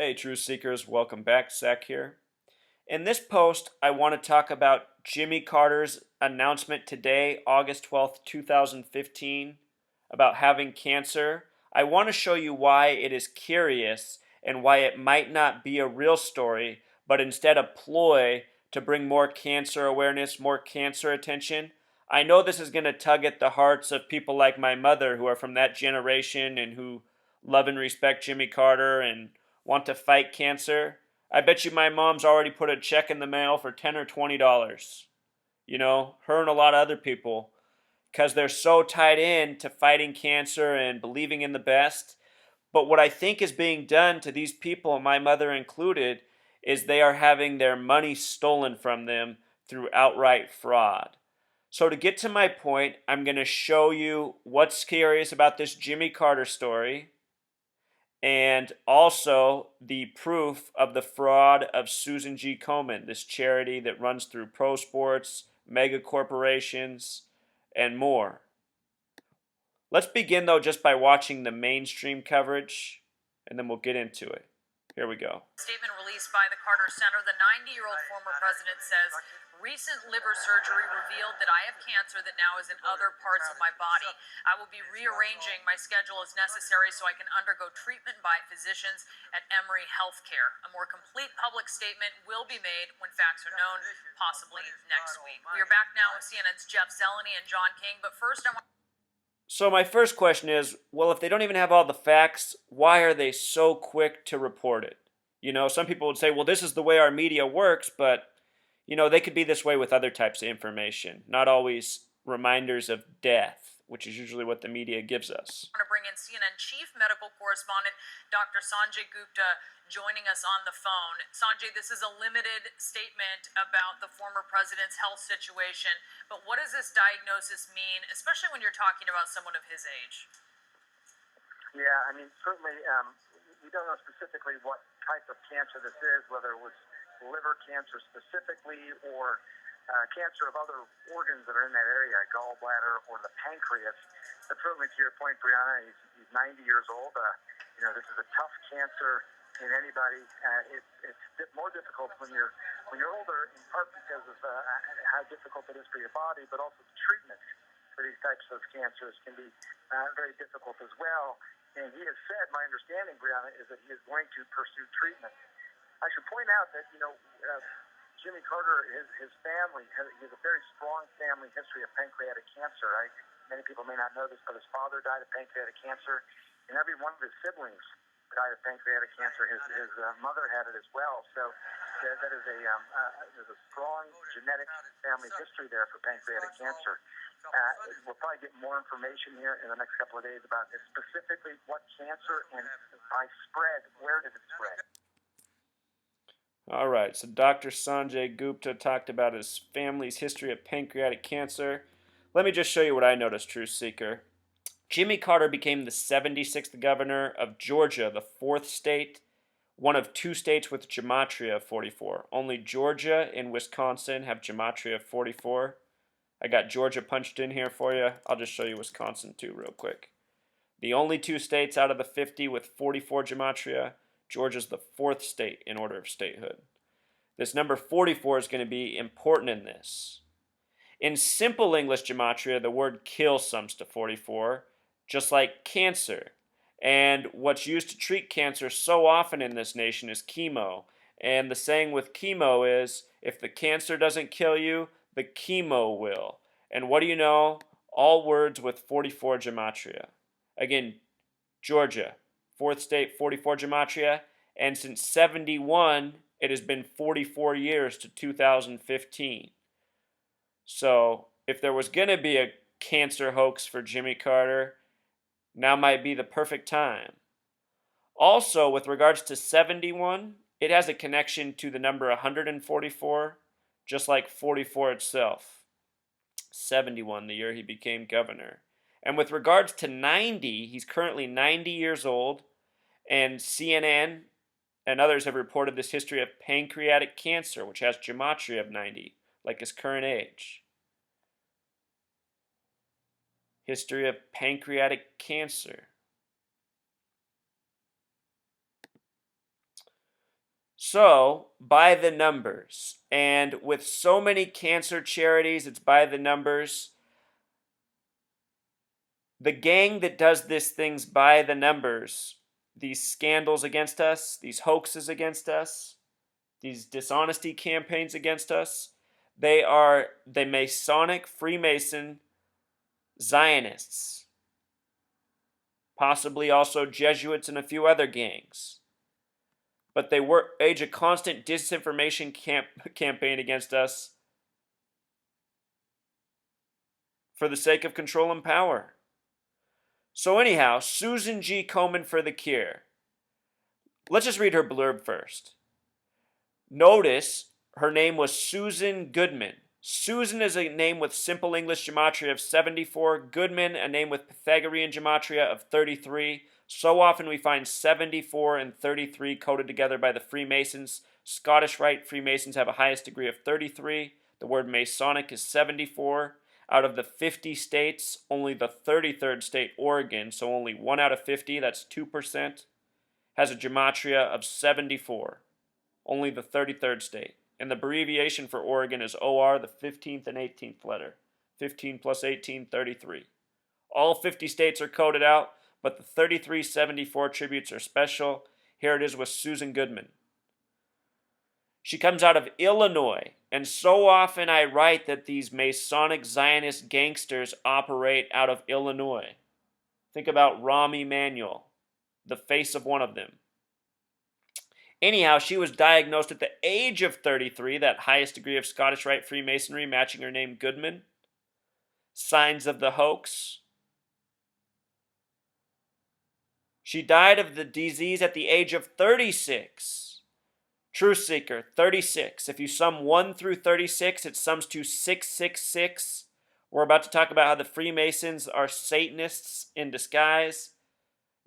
Hey, Truth Seekers, welcome back. Zach here. In this post, I want to talk about Jimmy Carter's announcement today, August 12th, 2015, about having cancer. I want to show you why it is curious and why it might not be a real story, but instead a ploy to bring more cancer awareness, more cancer attention. I know this is going to tug at the hearts of people like my mother who are from that generation and who love and respect Jimmy Carter and want to fight cancer. I bet you my mom's already put a check in the mail for $10 or $20. Her and a lot of other people, because they're so tied in to fighting cancer and believing in the best. But what I think is being done to these people, my mother included, is they are having their money stolen from them through outright fraud. So to get to my point, I'm going to show you what's curious about this Jimmy Carter story and also the proof of the fraud of Susan G. Komen, this charity that runs through pro sports, mega corporations, and more. Let's begin, though, just by watching the mainstream coverage, and then we'll get into it. Here we go. Statement released by the Carter Center, the 90-year-old former president says, recent liver surgery revealed that I have cancer that now is in other parts of my body. I will be rearranging my schedule as necessary so I can undergo treatment by physicians at Emory Healthcare. A more complete public statement will be made when facts are known, possibly next week. We are back now with CNN's Jeff Zeleny and John King, but first I want. So my first question is, well, if they don't even have all the facts, why are they so quick to report it? Some people would say, well, this is the way our media works, but they could be this way with other types of information, not always reminders of death, which is usually what the media gives us. I want to bring in CNN chief medical correspondent Dr. Sanjay Gupta joining us on the phone. Sanjay, this is a limited statement about the former president's health situation, but what does this diagnosis mean, especially when you're talking about someone of his age? Yeah, I mean, certainly we don't know specifically what type of cancer this is, whether it was liver cancer specifically or cancer of other organs that are in that area, gallbladder or the pancreas. But certainly to your point, Brianna, he's 90 years old. This is a tough cancer in anybody. It's more difficult when you're older, in part because of how difficult it is for your body, but also the treatment for these types of cancers can be very difficult as well. And he has said, my understanding, Brianna, is that he is going to pursue treatment. I should point out that, Jimmy Carter, his family, he has a very strong family history of pancreatic cancer. Many people may not know this, but his father died of pancreatic cancer, and every one of his siblings died of pancreatic cancer. His mother had it as well. So that is there's a strong genetic family history there for pancreatic cancer. We'll probably get more information here in the next couple of days about specifically what cancer and by spread, where did it spread? All right, so Dr. Sanjay Gupta talked about his family's history of pancreatic cancer. Let me just show you what I noticed, Truth Seeker. Jimmy Carter became the 76th governor of Georgia, the fourth state, one of two states with gematria of 44. Only Georgia and Wisconsin have gematria of 44. I got Georgia punched in here for you. I'll just show you Wisconsin too real quick. The only two states out of the 50 with 44 gematria. Georgia's the fourth state in order of statehood. This number 44 is going to be important in this. In simple English gematria, the word kill sums to 44, just like cancer. And what's used to treat cancer so often in this nation is chemo. And the saying with chemo is, if the cancer doesn't kill you, the chemo will. And what do you know? All words with 44 gematria. Again, Georgia, fourth state, 44 gematria. And since 71, it has been 44 years to 2015. So if there was going to be a cancer hoax for Jimmy Carter, now might be the perfect time. Also, with regards to 71, it has a connection to the number 144, just like 44 itself. 71, the year he became governor. And with regards to 90, he's currently 90 years old, and CNN and others have reported this history of pancreatic cancer, which has gematria of 90, like his current age. History of pancreatic cancer. So, by the numbers. And with so many cancer charities, it's by the numbers. The gang that does these things by the numbers, these scandals against us, these hoaxes against us, these dishonesty campaigns against us, they are the Masonic Freemason Zionists, possibly also Jesuits and a few other gangs. But they wage a constant disinformation campaign against us for the sake of control and power. So anyhow, Susan G. Komen for the cure. Let's just read her blurb first. Notice her name was Susan Goodman. Susan is a name with simple English gematria of 74. Goodman, a name with Pythagorean gematria of 33. So often we find 74 and 33 coded together by the Freemasons. Scottish Rite Freemasons have a highest degree of 33. The word Masonic is 74. Out of the 50 states, only the 33rd state, Oregon, so only 1 out of 50, that's 2%, has a gematria of 74. Only the 33rd state. And the abbreviation for Oregon is OR, the 15th and 18th letter. 15 plus 18, 33. All 50 states are coded out, but the 3374 tributes are special. Here it is with Susan Goodman. She comes out of Illinois, and so often I write that these Masonic Zionist gangsters operate out of Illinois. Think about Rahm Emanuel, the face of one of them. Anyhow, she was diagnosed at the age of 33, that highest degree of Scottish Rite Freemasonry, matching her name Goodman. Signs of the hoax. She died of the disease at the age of 36. Truth Seeker, 36. If you sum 1 through 36, it sums to 666. We're about to talk about how the Freemasons are Satanists in disguise,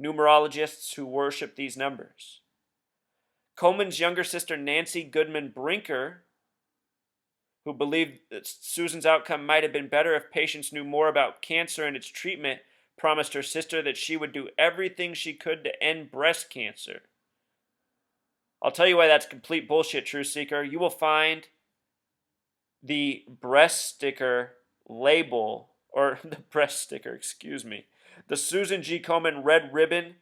numerologists who worship these numbers. Komen's younger sister, Nancy Goodman Brinker, who believed that Susan's outcome might have been better if patients knew more about cancer and its treatment, promised her sister that she would do everything she could to end breast cancer. I'll tell you why that's complete bullshit, Truth Seeker. You will find the breast sticker label, or the breast sticker, excuse me, the Susan G. Komen red ribbon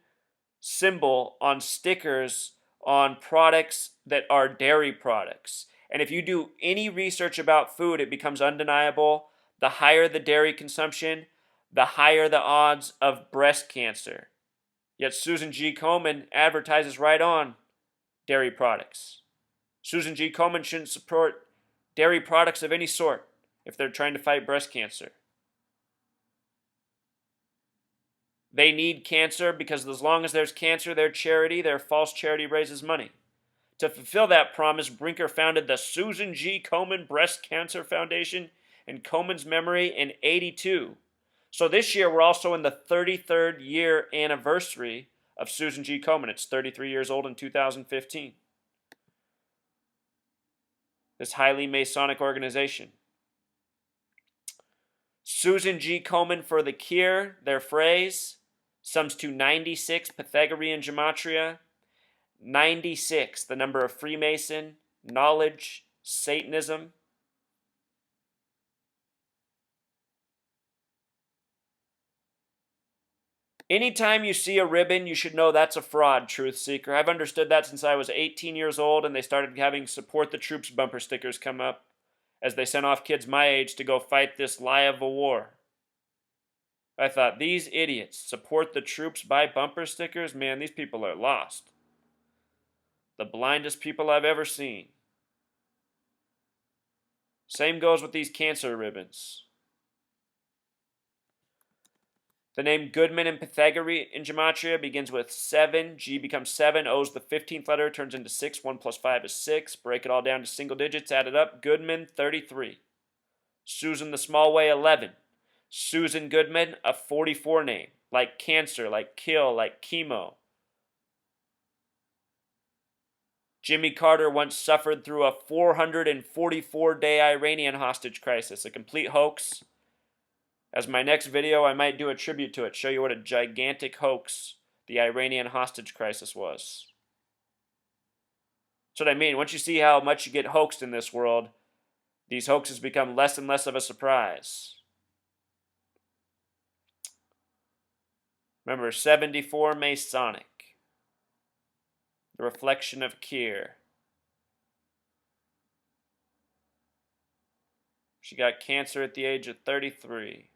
symbol on stickers on products that are dairy products. And if you do any research about food, it becomes undeniable. The higher the dairy consumption, the higher the odds of breast cancer. Yet Susan G. Komen advertises right on dairy products. Susan G. Komen shouldn't support dairy products of any sort if they're trying to fight breast cancer. They need cancer because as long as there's cancer, their charity, their false charity raises money. To fulfill that promise, Brinker founded the Susan G. Komen Breast Cancer Foundation in Komen's memory in '82. So this year we're also in the 33rd year anniversary of Susan G. Komen. It's 33 years old in 2015. This highly Masonic organization. Susan G. Komen for the cure, their phrase, sums to 96 Pythagorean gematria. 96, the number of Freemason, knowledge, Satanism. Anytime you see a ribbon, you should know that's a fraud, Truth Seeker. I've understood that since I was 18 years old and they started having Support the Troops bumper stickers come up as they sent off kids my age to go fight this lie of a war. I thought, these idiots support the troops, buy bumper stickers? Man, these people are lost. The blindest people I've ever seen. Same goes with these cancer ribbons. The name Goodman in Pythagorean gematria begins with 7. G becomes 7. O's the 15th letter, turns into 6. 1 plus 5 is 6. Break it all down to single digits, add it up. Goodman, 33. Susan the Small Way, 11. Susan Goodman, a 44 name. Like cancer, like kill, like chemo. Jimmy Carter once suffered through a 444-day Iranian hostage crisis, a complete hoax. As my next video, I might do a tribute to it, show you what a gigantic hoax the Iranian hostage crisis was. That's what I mean. Once you see how much you get hoaxed in this world, these hoaxes become less and less of a surprise. Remember, 74 Masonic. The reflection of Keir. She got cancer at the age of 33.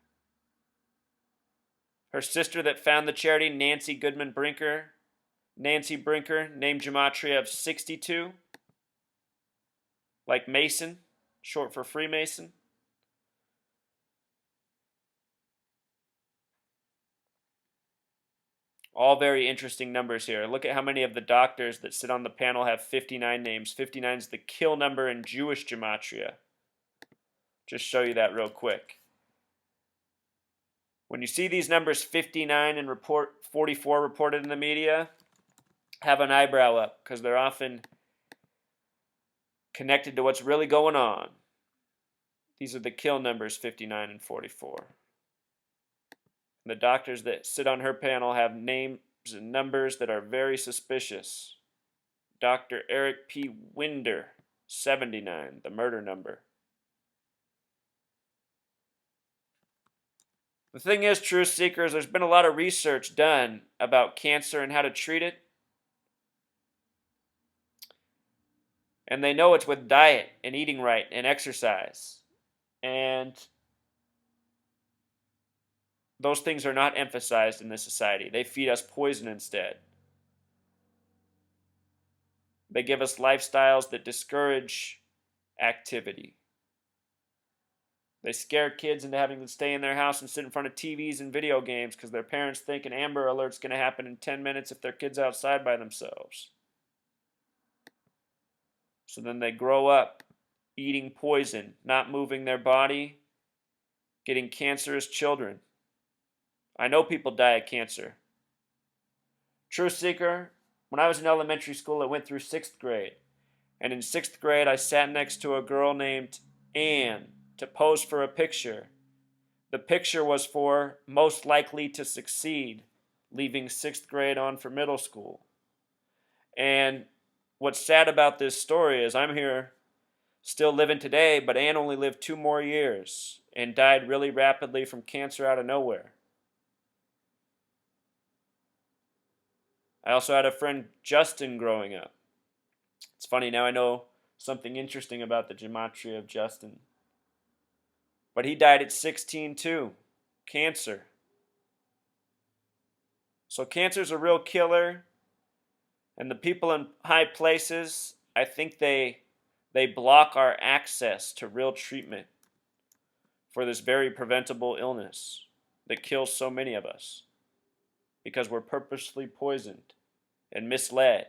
Her sister that found the charity, Nancy Brinker, named gematria of 62. Like Mason, short for Freemason. All very interesting numbers here. Look at how many of the doctors that sit on the panel have 59 names. 59 is the kill number in Jewish gematria. Just show you that real quick. When you see these numbers 59 and 44 reported in the media, have an eyebrow up because they're often connected to what's really going on. These are the kill numbers 59 and 44. And the doctors that sit on her panel have names and numbers that are very suspicious. Dr. Eric P. Winder, 79, the murder number. The thing is, truth seekers, there's been a lot of research done about cancer and how to treat it. And they know it's with diet and eating right and exercise. And those things are not emphasized in this society. They feed us poison instead. They give us lifestyles that discourage activity. They scare kids into having to stay in their house and sit in front of TVs and video games because their parents think an Amber Alert's going to happen in 10 minutes if their kid's outside by themselves. So then they grow up eating poison, not moving their body, getting cancerous children. I know people die of cancer. Truth seeker, when I was in elementary school, I went through 6th grade. And in 6th grade, I sat next to a girl named Anne to pose for a picture. The picture was for most likely to succeed, leaving 6th grade on for middle school. And what's sad about this story is I'm here still living today, but Anne only lived 2 more years and died really rapidly from cancer out of nowhere. I also had a friend, Justin, growing up. It's funny, now I know something interesting about the gematria of Justin. But he died at 16 too. Cancer. So cancer's a real killer. And the people in high places, I think they block our access to real treatment for this very preventable illness that kills so many of us because we're purposely poisoned and misled.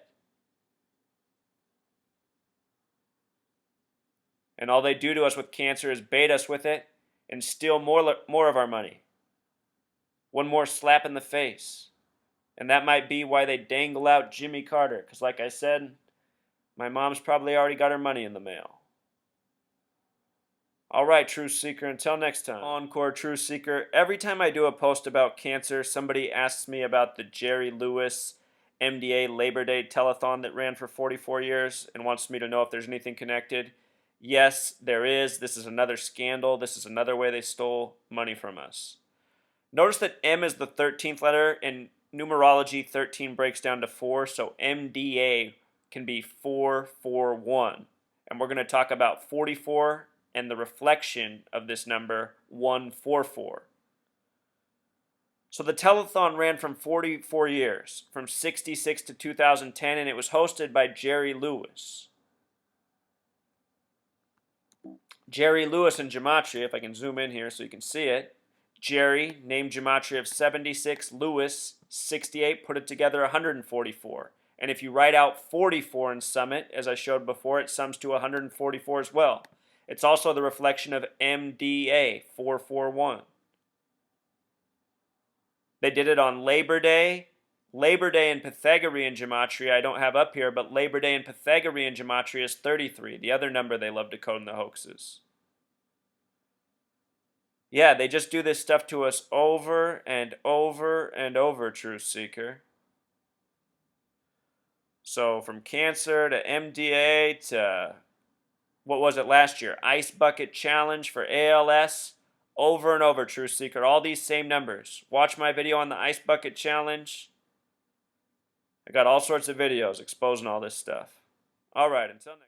And all they do to us with cancer is bait us with it and steal more of our money. One more slap in the face. And that might be why they dangle out Jimmy Carter. Because like I said, my mom's probably already got her money in the mail. All right, Truth Seeker, until next time. Encore, Truth Seeker. Every time I do a post about cancer, somebody asks me about the Jerry Lewis MDA Labor Day telethon that ran for 44 years and wants me to know if there's anything connected. Yes, there is. This is another scandal. This is another way they stole money from us. Notice that M is the 13th letter. In numerology, 13 breaks down to 4, so MDA can be 441. And we're going to talk about 44 and the reflection of this number, 144. So the telethon ran from 44 years, from 66 to 2010, and it was hosted by Jerry Lewis. Jerry Lewis and gematria, if I can zoom in here so you can see it. Jerry, named gematria of 76, Lewis, 68, put it together 144. And if you write out 44 in Summit, as I showed before, it sums to 144 as well. It's also the reflection of MDA, 441. They did it on Labor Day. Labor Day in Pythagorean gematria I don't have up here, but Labor Day in Pythagorean gematria is 33, the other number they love to code in the hoaxes. Yeah, they just do this stuff to us over and over and over, Truth Seeker. So from cancer to MDA to, what was it last year? Ice Bucket Challenge for ALS. Over and over, Truth Seeker. All these same numbers. Watch my video on the Ice Bucket Challenge. I got all sorts of videos exposing all this stuff. All right, until next